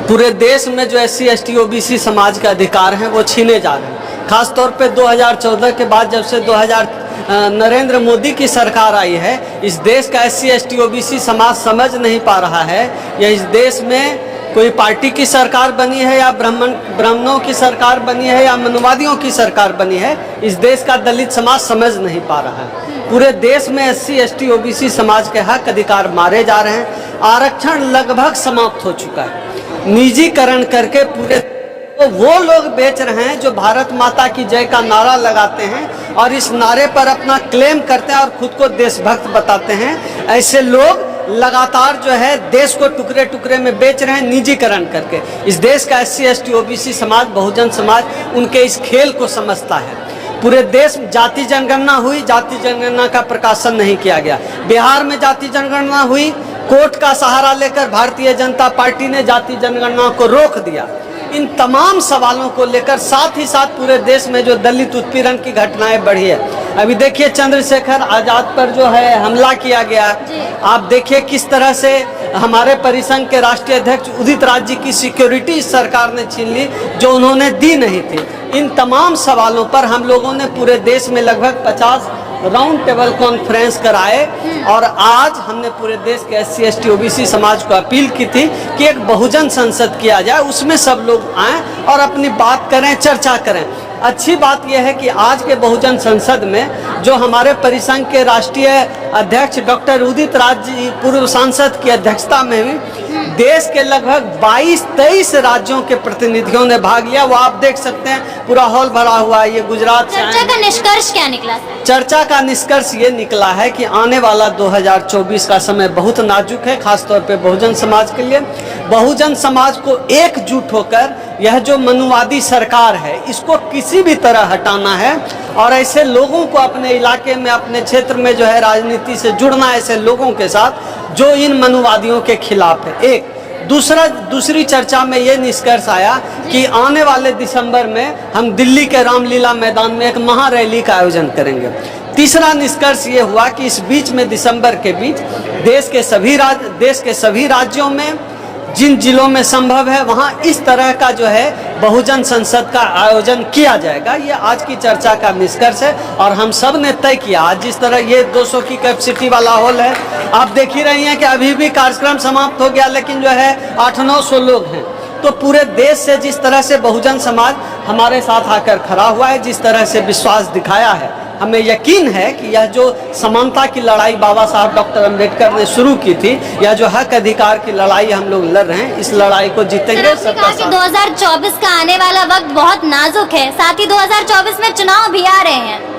पूरे देश में जो SC ST OBC समाज के अधिकार हैं वो छीने जा रहे हैं। खास तौर पे 2014 के बाद जब से नरेंद्र मोदी की सरकार आई है, इस देश का SC ST OBC समाज समझ नहीं पा रहा है या इस देश में कोई पार्टी की सरकार बनी है या ब्राह्मणों की सरकार बनी है या मनुवादियों की सरकार बनी है, इस देश का दलित समाज समझ नहीं पा रहा है। पूरे देश में SC ST OBC समाज के हक अधिकार मारे जा रहे हैं। आरक्षण लगभग समाप्त हो चुका है। निजीकरण करके पूरे तो वो लोग बेच रहे हैं जो भारत माता की जय का नारा लगाते हैं और इस नारे पर अपना क्लेम करते हैं और खुद को देशभक्त बताते हैं। ऐसे लोग लगातार जो है देश को टुकड़े टुकड़े में बेच रहे हैं निजीकरण करके। इस देश का SC ST OBC समाज, बहुजन समाज उनके इस खेल को समझता है। पूरे देश में जाति जनगणना हुई, जाति जनगणना का प्रकाशन नहीं किया गया। बिहार में जाति जनगणना हुई, कोर्ट का सहारा लेकर भारतीय जनता पार्टी ने जाति जनगणना को रोक दिया। इन तमाम सवालों को लेकर साथ ही साथ पूरे देश में जो दलित उत्पीड़न की घटनाएं बढ़ी है, अभी देखिए चंद्रशेखर आजाद पर जो है हमला किया गया। आप देखिए किस तरह से हमारे परिसंघ के राष्ट्रीय अध्यक्ष उदित राज जी की सिक्योरिटी सरकार ने छीन ली जो उन्होंने दी नहीं थी। इन तमाम सवालों पर हम लोगों ने पूरे देश में लगभग 50 राउंड टेबल कॉन्फ्रेंस कराए और आज हमने पूरे देश के SC ST OBC समाज को अपील की थी कि एक बहुजन संसद किया जाए, उसमें सब लोग आएँ और अपनी बात करें, चर्चा करें। अच्छी बात यह है कि आज के बहुजन संसद में जो हमारे परिसंघ के राष्ट्रीय अध्यक्ष डॉक्टर उदित राज जी पूर्व सांसद की अध्यक्षता में हुई, देश के लगभग 22-23 राज्यों के प्रतिनिधियों ने भाग लिया। वो आप देख सकते हैं पूरा हॉल भरा हुआ है। ये गुजरात से। चर्चा का निष्कर्ष क्या निकला? चर्चा का निष्कर्ष ये निकला है कि आने वाला 2024 का समय बहुत नाजुक है, खासतौर पे बहुजन समाज के लिए। बहुजन समाज को एकजुट होकर यह जो मनुवादी सरकार है इसको किसी भी तरह हटाना है और ऐसे लोगों को अपने इलाके में, अपने क्षेत्र में जो है राजनीति से जुड़ना, ऐसे लोगों के साथ जो इन मनुवादियों के खिलाफ है। एक दूसरी चर्चा में ये निष्कर्ष आया कि आने वाले दिसंबर में हम दिल्ली के रामलीला मैदान में एक महारैली का आयोजन करेंगे। तीसरा निष्कर्ष ये हुआ कि इस बीच में, दिसंबर के बीच, देश के सभी राज्यों में जिन जिलों में संभव है वहां इस तरह का जो है बहुजन संसद का आयोजन किया जाएगा। ये आज की चर्चा का निष्कर्ष है और हम सब ने तय किया। आज जिस तरह ये 200 की कैपेसिटी वाला हॉल है, आप देख ही रही हैं कि अभी भी कार्यक्रम समाप्त हो गया, लेकिन जो है 800-900 लोग हैं। तो पूरे देश से जिस तरह से बहुजन समाज हमारे साथ आकर खड़ा हुआ है, जिस तरह से विश्वास दिखाया है, हमें यकीन है कि यह जो समानता की लड़ाई बाबा साहब डॉक्टर अंबेडकर ने शुरू की थी, यह जो हक अधिकार की लड़ाई हम लोग लड़ रहे हैं, इस लड़ाई को जीतेंगे। 2024 का आने वाला वक्त बहुत नाजुक है, साथ ही 2024 में चुनाव भी आ रहे हैं।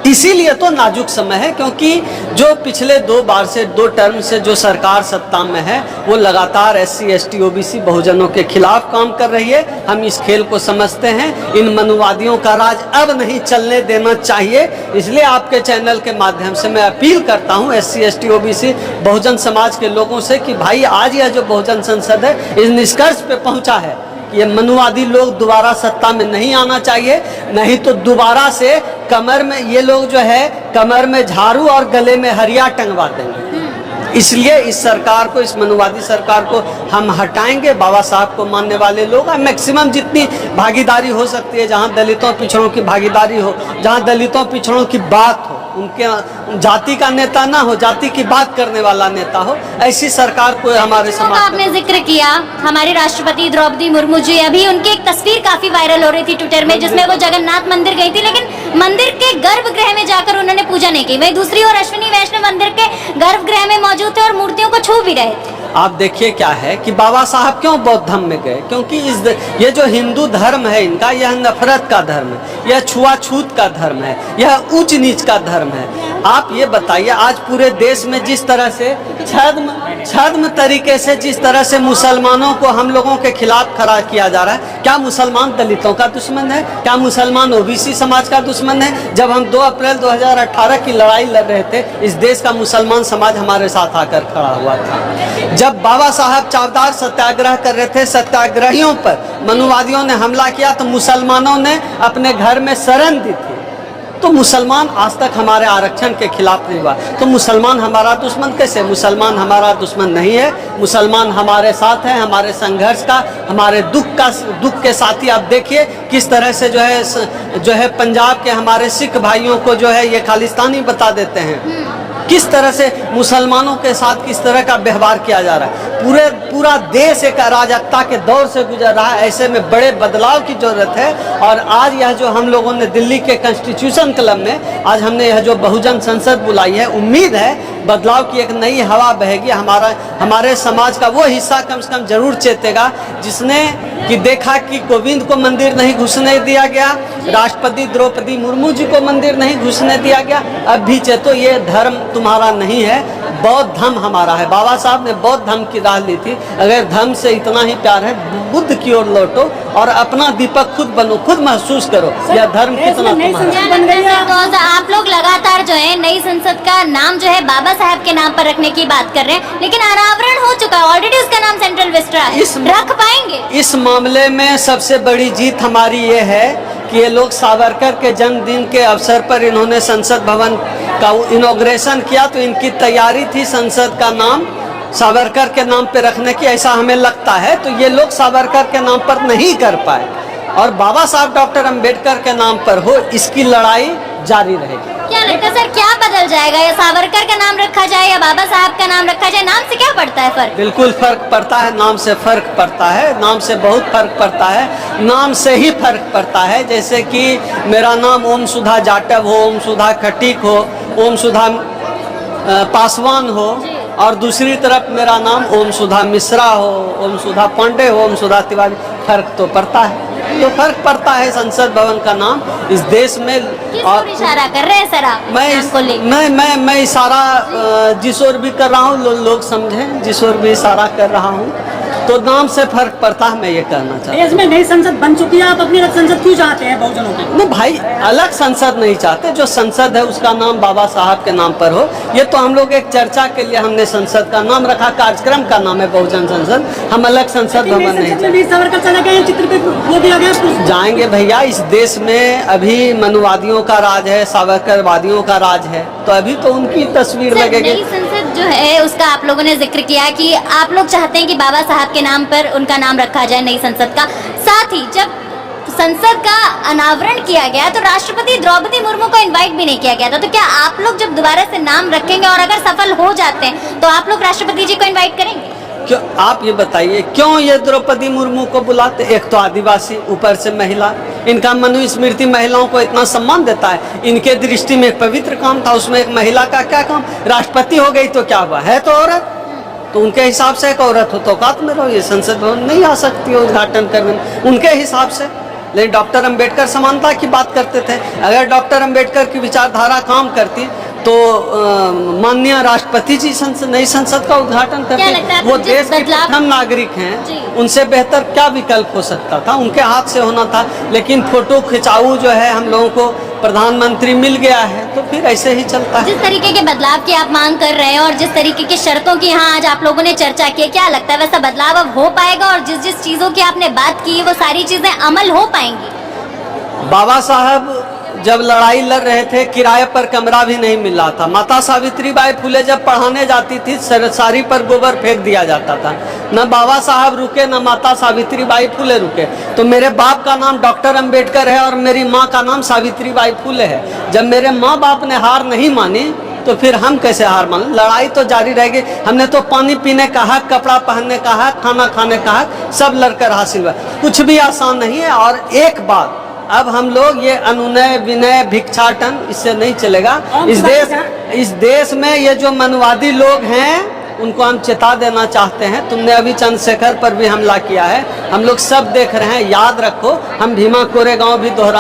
इसीलिए तो नाजुक समय है, क्योंकि जो पिछले 2 टर्म से जो सरकार सत्ता में है वो लगातार SC ST OBC बहुजनों के खिलाफ काम कर रही है। हम इस खेल को समझते हैं। इन मनुवादियों का राज अब नहीं चलने देना चाहिए। इसलिए आपके चैनल के माध्यम से मैं अपील करता हूं SC ST OBC Bahujan Samaj के लोगों से कि भाई आज यह जो बहुजन संसद है इस निष्कर्ष पे पहुंचा है, ये मनुवादी लोग दोबारा सत्ता में नहीं आना चाहिए, नहीं तो दोबारा से कमर में ये लोग जो है कमर में झाड़ू और गले में हरिया टंगवा देंगे। इसलिए इस सरकार को, इस मनुवादी सरकार को हम हटाएंगे। बाबा साहब को मानने वाले लोग मैक्सिमम जितनी भागीदारी हो सकती है, जहां दलितों पिछड़ों की भागीदारी हो, जहां दलितों पिछड़ों की बात हो, उनके जाति का नेता ना हो, जाति की बात करने वाला नेता हो, ऐसी सरकार को हमारे समाज। आपने जिक्र किया हमारी राष्ट्रपति द्रौपदी मुर्मू जी, अभी उनकी एक तस्वीर काफी वायरल हो रही थी ट्विटर में, जिसमें वो जगन्नाथ मंदिर गई थी, लेकिन मंदिर के गर्भगृह में जाकर उन्होंने पूजा नहीं की। वहीं दूसरी ओर अश्विनी वैष्णव मंदिर के गर्भगृह में मौजूद थे और मूर्तियों को छू भी रहे थे। आप देखिए क्या है कि बाबा साहब क्यों बौद्ध धर्म में गए, क्योंकि ये जो हिंदू धर्म है इनका, यह नफरत का धर्म है, यह छुआछूत का धर्म है, यह ऊंच नीच का धर्म है। आप ये बताइए, आज पूरे देश में जिस तरह से छद्म तरीके से जिस तरह से मुसलमानों को हम लोगों के खिलाफ खड़ा किया जा रहा है, क्या मुसलमान दलितों का दुश्मन है? क्या मुसलमान OBC समाज का दुश्मन है? जब हम 2 अप्रैल 2018 की लड़ाई लड़ रहे थे, इस देश का मुसलमान समाज हमारे साथ आकर खड़ा हुआ था। जब बाबा साहब चावदार सत्याग्रह कर रहे थे, सत्याग्रहियों पर मनुवादियों ने हमला किया तो मुसलमानों ने अपने घर में शरण दी थी। तो मुसलमान आज तक हमारे आरक्षण के खिलाफ नहीं हुआ, तो मुसलमान हमारा दुश्मन कैसे? मुसलमान हमारा दुश्मन नहीं है, मुसलमान हमारे साथ है, हमारे संघर्ष का, हमारे दुख के साथी। आप देखिए किस तरह से जो है पंजाब के हमारे सिख भाइयों को जो है ये खालिस्तानी बता देते हैं, किस तरह से मुसलमानों के साथ किस तरह का व्यवहार किया जा रहा है। पूरा देश एक अराजकता के दौर से गुजर रहा है, ऐसे में बड़े बदलाव की जरूरत है। और आज यह जो हम लोगों ने दिल्ली के कॉन्स्टिट्यूशन क्लब में आज हमने यह जो बहुजन संसद बुलाई है, उम्मीद है बदलाव की एक नई हवा बहेगी। हमारे समाज का वो हिस्सा कम से कम जरूर चेतेगा जिसने कि देखा कि कोविंद को मंदिर नहीं घुसने दिया गया, राष्ट्रपति द्रौपदी मुर्मू जी को मंदिर नहीं घुसने दिया गया। अब भी चेतो, ये धर्म तुम्हारा नहीं है, बौद्ध धर्म हमारा है। बाबा साहब ने बौद्ध धर्म की राह ली थी। अगर धर्म से इतना ही प्यार है, बुद्ध की ओर लौटो और अपना दीपक खुद बनो, खुद महसूस करो यह धर्म कितना तुम्हारा। तो आप लोग लगातार जो है नई संसद का नाम जो है बाबा साहब के नाम पर रखने की बात कर रहे हैं, लेकिन अनावरण हो चुका है ऑलरेडी, उसका नाम सेंट्रल विस्टा है, रख पाएंगे? इस मामले में सबसे बड़ी जीत हमारी ये है कि ये लोग सावरकर के जन्मदिन के अवसर पर इन्होंने संसद भवन का इनॉग्रेशन किया, तो इनकी तैयारी थी संसद का नाम सावरकर के नाम पे रखने की, ऐसा हमें लगता है। तो ये लोग सावरकर के नाम पर नहीं कर पाए और बाबा साहब डॉक्टर अंबेडकर के नाम पर हो, इसकी लड़ाई जारी रहेगी। क्या लगता है सर, क्या बदल जाएगा? या सावरकर का नाम रखा जाए या बाबा साहब का नाम रखा जाए, नाम से क्या पड़ता है फर्क? बिल्कुल फर्क पड़ता है, नाम से फर्क पड़ता है, नाम से बहुत फर्क पड़ता है, नाम से ही फर्क पड़ता है। जैसे कि मेरा नाम ओम सुधा जाटव हो, ओम सुधा खटीक हो, ओम सुधा पासवान हो, और दूसरी तरफ मेरा नाम ओम सुधा मिश्रा हो, ओम सुधा पांडे हो, ओम सुधा तिवारी, फर्क तो पड़ता है। तो फर्क पड़ता है संसद भवन का नाम इस देश में। और इशारा कर रहे हैं सर आप? मैं इशारा जिस ओर भी कर रहा हूँ लोग समझें, जिस ओर भी इशारा कर रहा हूँ, तो नाम से फर्क पड़ता है, मैं ये कहना चाहता हूँ। इसमें नई संसद बन चुकी है, आप अपनी अलग संसद क्यों चाहते हैं बहुजनों की? नहीं भाई, अलग संसद नहीं चाहते, जो संसद है उसका नाम बाबा साहब के नाम पर हो। ये तो हम लोग एक चर्चा के लिए हमने संसद का नाम रखा, कार्यक्रम का नाम है बहुजन संसद, हम अलग संसद भवन नहीं चाहते। जाएंगे भैया, इस देश में अभी मनुवादियों का राज है, सावरकरवादियों का राज है, तो अभी तो उनकी तस्वीर लगेगी। नई संसद जो है उसका आप लोगों ने जिक्र किया कि आप लोग चाहते हैं कि बाबा साहब के नाम पर उनका नाम रखा जाए नई संसद का। साथ ही जब संसद का अनावरण किया गया तो राष्ट्रपति द्रौपदी मुर्मू को इनवाइट भी नहीं किया गया था, तो क्या आप लोग जब दोबारा से नाम रखेंगे और अगर सफल हो जाते हैं तो आप लोग राष्ट्रपति जी को इनवाइट करेंगे? क्यों, आप ये बताइए क्यों ये द्रौपदी मुर्मू को बुलाते? एक तो आदिवासी, ऊपर से महिला, इनका मनुस्मृति महिलाओं को इतना सम्मान देता है, इनके दृष्टि में एक पवित्र काम था, उसमें एक महिला का क्या काम? राष्ट्रपति हो गई तो क्या हुआ, है तो औरत, तो उनके हिसाब से एक औरत हो तो औकात में रहो, ये संसद भवन नहीं आ सकती है उद्घाटन करने में उनके हिसाब से। लेकिन डॉक्टर अंबेडकर समानता की बात करते थे, अगर डॉक्टर अंबेडकर की विचारधारा काम करती तो माननीय राष्ट्रपति जी नई संसद का उद्घाटन करते। वो देश के प्रथम नागरिक हैं, उनसे बेहतर क्या विकल्प हो सकता था? उनके हाथ से होना था। लेकिन फोटो खिंचाऊ जो है हम लोगों को प्रधानमंत्री मिल गया है, तो फिर ऐसे ही चलता है। जिस तरीके के बदलाव की आप मांग कर रहे हैं और जिस तरीके की शर्तों की यहाँ आज आप लोगों ने चर्चा की, क्या लगता है वैसा बदलाव अब हो पाएगा? और जिस जिस चीजों की आपने बात की वो सारी चीजें अमल हो पाएंगी? बाबा साहब जब लड़ाई लड़ रहे थे, किराए पर कमरा भी नहीं मिल रहा था। माता सावित्रीबाई फुले जब पढ़ाने जाती थी, सारी पर गोबर फेंक दिया जाता था। न बाबा साहब रुके, न माता सावित्रीबाई फुले रुके। तो मेरे बाप का नाम डॉक्टर अंबेडकर है और मेरी माँ का नाम सावित्रीबाई फुले है। जब मेरे माँ बाप ने हार नहीं मानी तो फिर हम कैसे हार मान? लड़ाई तो जारी रहेगी। हमने तो पानी पीने का हक, कपड़ा पहनने का हक, खाना खाने का हक सब लड़कर हासिल हुआ। कुछ भी आसान नहीं है। और एक बात, अब हम लोग ये अनुनय विनय भिक्षाटन इससे नहीं चलेगा। इस देश में ये जो मनवादी लोग हैं उनको हम चेता देना चाहते हैं। तुमने अभी चंद्रशेखर पर भी हमला किया है, हम लोग सब देख रहे हैं। याद रखो, हम भीमा कोरेगांव भी दोहरा